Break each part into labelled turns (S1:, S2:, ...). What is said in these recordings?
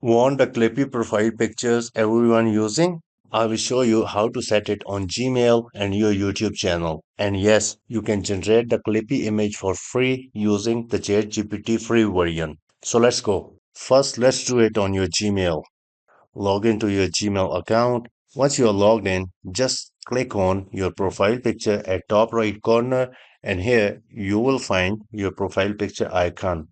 S1: Want the Clippy profile pictures everyone using? I will show you how to set it on Gmail and your YouTube channel. And yes, you can generate the Clippy image for free using the ChatGPT free version. So let's go. First, let's do it on your Gmail. Log into your Gmail account. Once you're logged in, just click on your profile picture at top right corner, and here you will find your profile picture icon.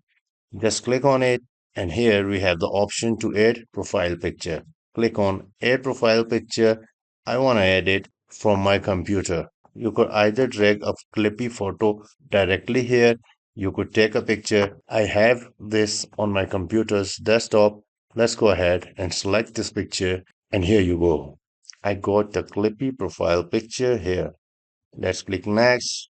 S1: Just click on it, and here we have the option to add profile picture. Click on add profile picture. I want to add it from my computer. You could either drag a Clippy photo directly here. You could take a picture. I have this on my computer's desktop. Let's go ahead and select this picture, and here you go. I got the Clippy profile picture here. Let's click next,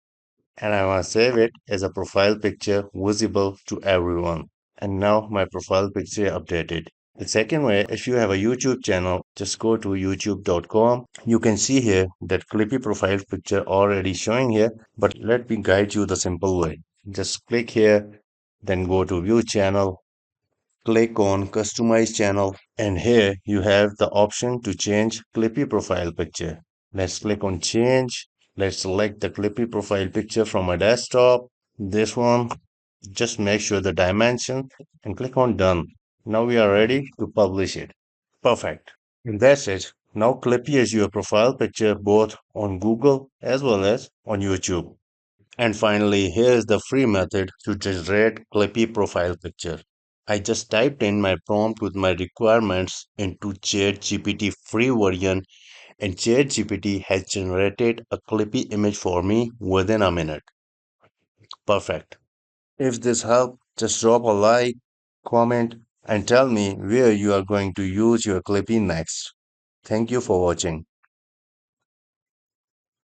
S1: and I want to save it as a profile picture visible to everyone. And now my profile picture updated. The second way, if you have a YouTube channel, just go to youtube.com. You can see here that Clippy profile picture already showing here, but let me guide you the simple way. Just click here, then go to view channel, click on customize channel, and here you have the option to change Clippy profile picture. Let's click on change. Let's select the Clippy profile picture from my desktop. This one, just make sure the dimension and click on done. Now we are ready to publish it. Perfect. And that's it. Now Clippy is your profile picture both on Google as well as on YouTube. And finally, here is the free method to generate Clippy profile picture. I just typed in my prompt with my requirements into ChatGPT free version, and ChatGPT has generated a Clippy image for me within a minute. Perfect. If this helped, just drop a like, comment, and tell me where you are going to use your Clippy next. Thank you for watching.